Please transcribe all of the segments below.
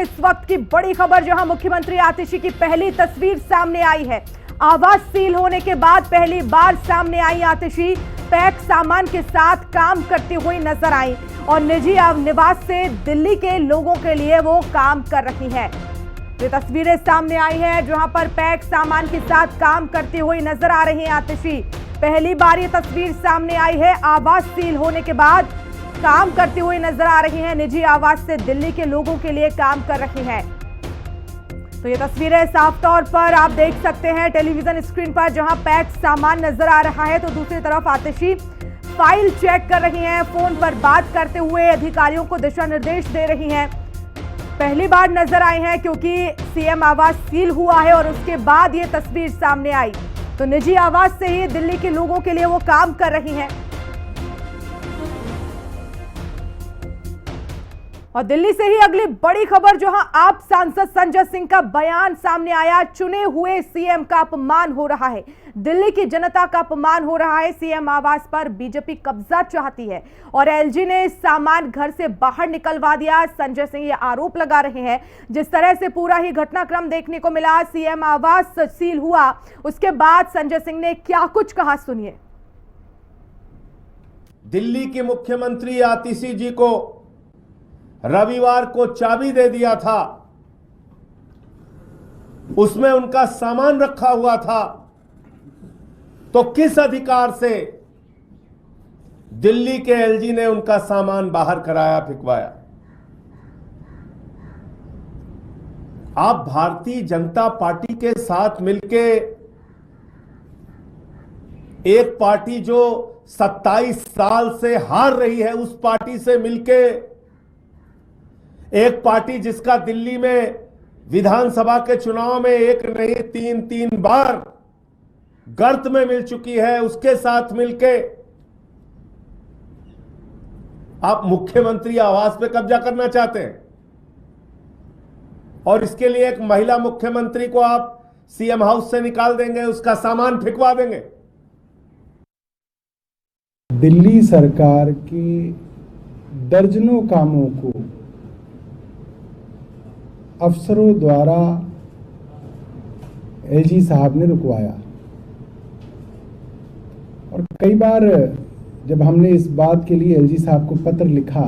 इस वक्त की बड़ी खबर, जहां मुख्यमंत्री आतिशी की पहली तस्वीर सामने आई है। आवास सील होने के बाद पहली बार सामने आई आतिशी। पैक सामान के साथ काम करती हुई नजर आई और निजी निवास से दिल्ली के लोगों के लिए वो काम कर रही हैं। ये तस्वीरें सामने आई हैं जहां पर पैक सामान के साथ काम करती हुई नजर आ रही हैं आतिशी। पहली बार ये तस्वीर सामने आई है। आवास सील होने के बाद काम करती हुई नजर आ रही हैं। निजी आवास से दिल्ली के लोगों के लिए काम कर रही हैं। तो ये तस्वीरें साफ तौर पर आप देख सकते हैं टेलीविजन स्क्रीन पर, जहां पैक सामान नजर आ रहा है तो दूसरी तरफ आतिशी फाइल चेक कर रही हैं। फोन पर बात करते हुए अधिकारियों को दिशा निर्देश दे रही हैं। पहली बार नजर आई हैं क्योंकि सीएम आवास सील हुआ है और उसके बाद ये तस्वीर सामने आई। तो निजी आवास से ही दिल्ली के लोगों के लिए वो काम कर रही हैं। और दिल्ली से ही अगली बड़ी खबर, जहां आप सांसद संजय सिंह का बयान सामने आया। चुने हुए सीएम का अपमान हो रहा है, दिल्ली की जनता का अपमान हो रहा है। सीएम आवास पर बीजेपी कब्जा चाहती है और एलजी ने सामान घर से बाहर निकलवा दिया। संजय सिंह ये आरोप लगा रहे हैं। जिस तरह से पूरा ही घटनाक्रम देखने को मिला, सीएम आवास सील हुआ, उसके बाद संजय सिंह ने क्या कुछ कहा, सुनिए। दिल्ली के मुख्यमंत्री आतिशी जी को रविवार को चाबी दे दिया था, उसमें उनका सामान रखा हुआ था, तो किस अधिकार से दिल्ली के एलजी ने उनका सामान बाहर कराया, फिकवाया? आप भारतीय जनता पार्टी के साथ मिलके, एक पार्टी जो 27 साल से हार रही है उस पार्टी से मिलके, एक पार्टी जिसका दिल्ली में विधानसभा के चुनाव में एक नहीं तीन बार गर्त में मिल चुकी है, उसके साथ मिलके आप मुख्यमंत्री आवास पे कब्जा करना चाहते हैं और इसके लिए एक महिला मुख्यमंत्री को आप सीएम हाउस से निकाल देंगे, उसका सामान फिकवा देंगे। दिल्ली सरकार की दर्जनों कामों को अफसरों द्वारा एलजी साहब ने रुकवाया और कई बार जब हमने इस बात के लिए एलजी साहब को पत्र लिखा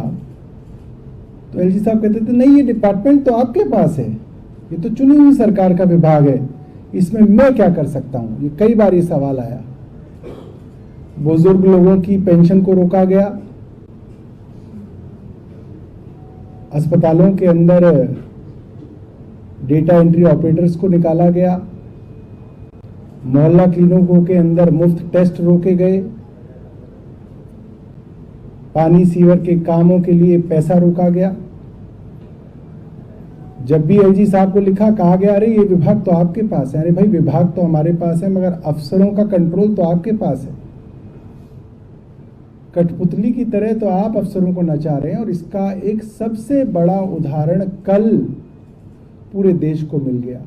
तो एलजी साहब कहते थे नहीं, ये डिपार्टमेंट तो आपके पास है, ये तो चुनी हुई सरकार का विभाग है, इसमें मैं क्या कर सकता हूं। ये कई बार ये सवाल आया। बुजुर्ग लोगों की पेंशन को रोका गया, अस्पतालों के अंदर डेटा एंट्री ऑपरेटर्स को निकाला गया, मोहल्ला क्लिनिकों के अंदर मुफ्त टेस्ट रोके गए, पानी सीवर के कामों के लिए पैसा रोका गया। जब भी एलजी साहब को लिखा, कहा गया अरे ये विभाग तो आपके पास है। अरे भाई, विभाग तो हमारे पास है मगर अफसरों का कंट्रोल तो आपके पास है। कठपुतली की तरह तो आप अफसरों को नचा रहे हैं और इसका एक सबसे बड़ा उदाहरण कल पूरे देश को मिल गया।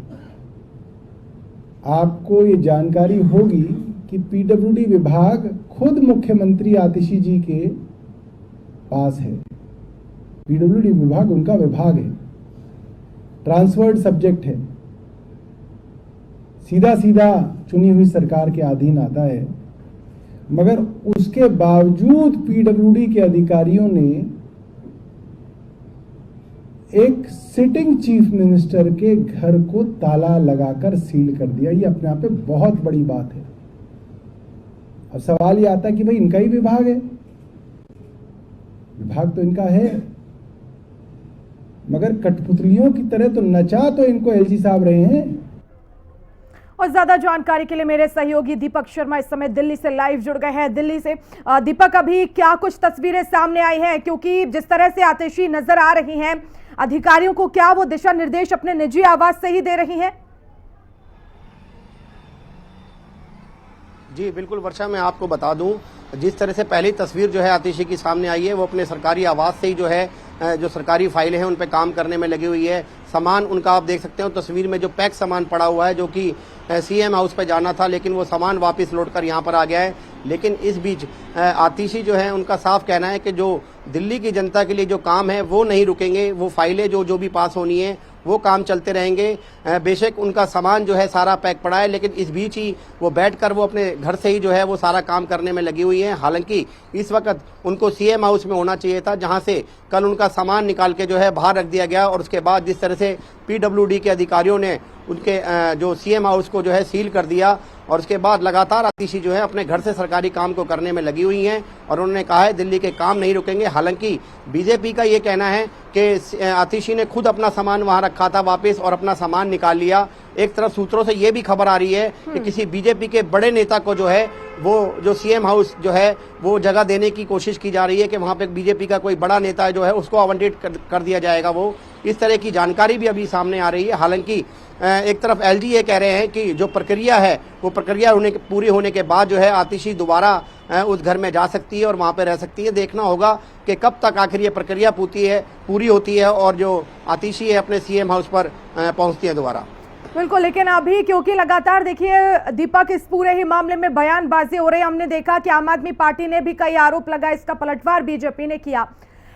आपको ये जानकारी होगी कि पीडब्ल्यूडी विभाग खुद मुख्यमंत्री आतिशी जी के पास है। पीडब्ल्यूडी विभाग उनका विभाग है, ट्रांसफर्ड सब्जेक्ट है, सीधा सीधा चुनी हुई सरकार के अधीन आता है। मगर उसके बावजूद पीडब्ल्यूडी के अधिकारियों ने एक सिटिंग चीफ मिनिस्टर के घर को ताला लगाकर सील कर दिया। ये अपने आप में बहुत बड़ी बात है। अब सवाल ये आता है कि भाई इनका ही विभाग है, विभाग तो इनका है, मगर कठपुतलियों की तरह तो नचा तो इनको एलजी साहब रहे हैं। और ज्यादा जानकारी के लिए मेरे सहयोगी दीपक शर्मा इस समय दिल्ली से लाइव जुड़ गए हैं। दिल्ली से दीपक, अभी क्या कुछ तस्वीरें सामने आई हैं, क्योंकि जिस तरह से आतिशी नजर आ रही हैं, अधिकारियों को क्या वो दिशा निर्देश अपने निजी आवास से ही दे रही हैं? जी बिल्कुल वर्षा, मैं आपको बता दूं, जिस तरह से पहली तस्वीर जो है आतिशी की सामने आई है वो अपने सरकारी आवास से ही जो है जो सरकारी फाइलें हैं उन पे काम करने में लगी हुई है। सामान उनका आप देख सकते हो तस्वीर में, जो पैक सामान पड़ा हुआ है, जो कि सीएम हाउस पे जाना था, लेकिन वो सामान वापस लौटकर यहाँ पर आ गया है। लेकिन इस बीच आतिशी जो है उनका साफ कहना है कि जो दिल्ली की जनता के लिए जो काम है वो नहीं रुकेंगे, वो फाइलें जो भी पास होनी है वो काम चलते रहेंगे। बेशक उनका सामान जो है सारा पैक पड़ा है, लेकिन इस बीच ही वो बैठकर वो अपने घर से ही जो है वो सारा काम करने में लगी हुई है। हालांकि इस वक्त उनको सीएम हाउस में होना चाहिए था, जहां से कल उनका सामान निकाल के जो है बाहर रख दिया गया, और उसके बाद जिस तरह से पीडब्ल्यूडी के अधिकारियों ने उनके जो सीएम हाउस को जो है सील कर दिया, और उसके बाद लगातार आतिशी जो है अपने घर से सरकारी काम को करने में लगी हुई हैं, और उन्होंने कहा है दिल्ली के काम नहीं रुकेंगे। हालांकि बीजेपी का ये कहना है कि आतिशी ने खुद अपना सामान वहां रखा था वापस और अपना सामान निकाल लिया। एक तरफ सूत्रों से ये भी खबर आ रही है कि किसी बीजेपी के बड़े नेता को जो है वो जो सीएम हाउस जो है वो जगह देने की कोशिश की जा रही है, कि वहां पे बीजेपी का कोई बड़ा नेता जो है उसको आवंटित कर दिया जाएगा। वो इस तरह की जानकारी भी अभी सामने आ रही है। हालांकि एक तरफ एलजी ये कह रहे हैं कि जो प्रक्रिया है वो प्रक्रिया पूरी होने के बाद जो है आतिशी दोबारा उस घर में जा सकती है और वहां पे रह सकती है। देखना होगा कि कब तक आखिर ये प्रक्रिया पूरी होती है और जो आतिशी है अपने सीएम हाउस पर पहुंचती है दोबारा। बिल्कुल, लेकिन अभी क्योंकि लगातार देखिए दीपक इस पूरे ही मामले में बयानबाजी हो रही है, हमने देखा कि आम आदमी पार्टी ने भी कई आरोप लगाए, इसका पलटवार बीजेपी ने किया,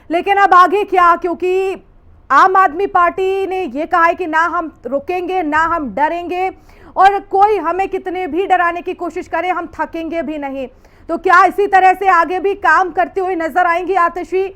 लेकिन अब आगे क्या? क्योंकि आम आदमी पार्टी ने ये कहा है कि ना हम रुकेंगे ना हम डरेंगे, और कोई हमें कितने भी डराने की कोशिश करे हम थकेंगे भी नहीं। तो क्या इसी तरह से आगे भी काम करते हुए नजर आएंगी आतिशी?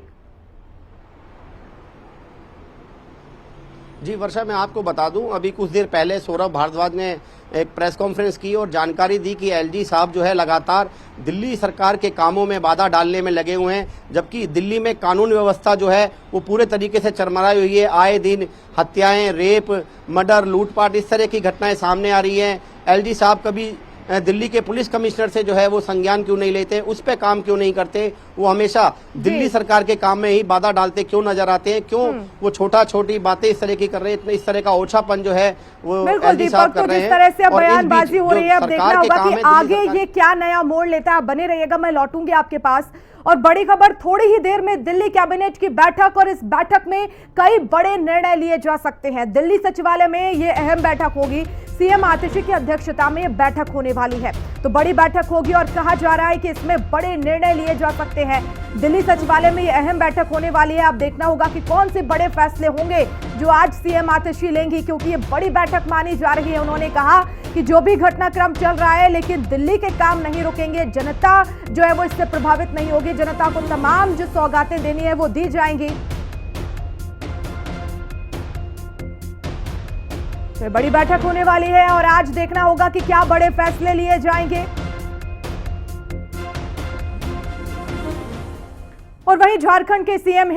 जी वर्षा, मैं आपको बता दूं, अभी कुछ देर पहले सौरभ भारद्वाज ने एक प्रेस कॉन्फ्रेंस की और जानकारी दी कि एलजी साहब जो है लगातार दिल्ली सरकार के कामों में बाधा डालने में लगे हुए हैं, जबकि दिल्ली में कानून व्यवस्था जो है वो पूरे तरीके से चरमराई हुई है। आए दिन हत्याएं, रेप, मर्डर, लूटपाट, इस तरह की घटनाएं सामने आ रही हैं। एलजी साहब कभी दिल्ली के पुलिस कमिश्नर से जो है वो संज्ञान क्यों नहीं लेते, उस पे काम क्यों नहीं करते? वो हमेशा दिल्ली सरकार के काम में ही बाधा डालते क्यों नजर आते हैं? क्यों वो छोटी बातें इस तरह की कर रहे हैं? इस तरह का ओछापन जो है वो एलजी साहब कर रहे हैं। जिस तरह से बयानबाजी हो रही है, अब देखना होगा कि आगे ये क्या नया मोड़ लेता है। आप बने रहिएगा, मैं लौटूंगी आपके पास। और बड़ी खबर, थोड़ी ही देर में दिल्ली कैबिनेट की बैठक, और इस बैठक में कई बड़े निर्णय लिए जा सकते हैं। दिल्ली सचिवालय में ये अहम बैठक होगी, सीएम आतिशी की अध्यक्षता में ये बैठक होने वाली है। तो बड़ी बैठक होगी और कहा जा रहा है कि इसमें बड़े निर्णय लिए जा सकते हैं। दिल्ली सचिवालय में ये अहम बैठक होने वाली है। अब देखना होगा कि कौन से बड़े फैसले होंगे जो आज सीएम आतिशी लेंगी, क्योंकि ये बड़ी बैठक मानी जा रही है। उन्होंने कहा कि जो भी घटनाक्रम चल रहा है, लेकिन दिल्ली के काम नहीं रुकेंगे, जनता जो है वो इससे प्रभावित नहीं होगी, जनता को तमाम जो सौगातें देनी है वो दी जाएंगी। तो बड़ी बैठक होने वाली है और आज देखना होगा कि क्या बड़े फैसले लिए जाएंगे। और वहीं झारखंड के सीएम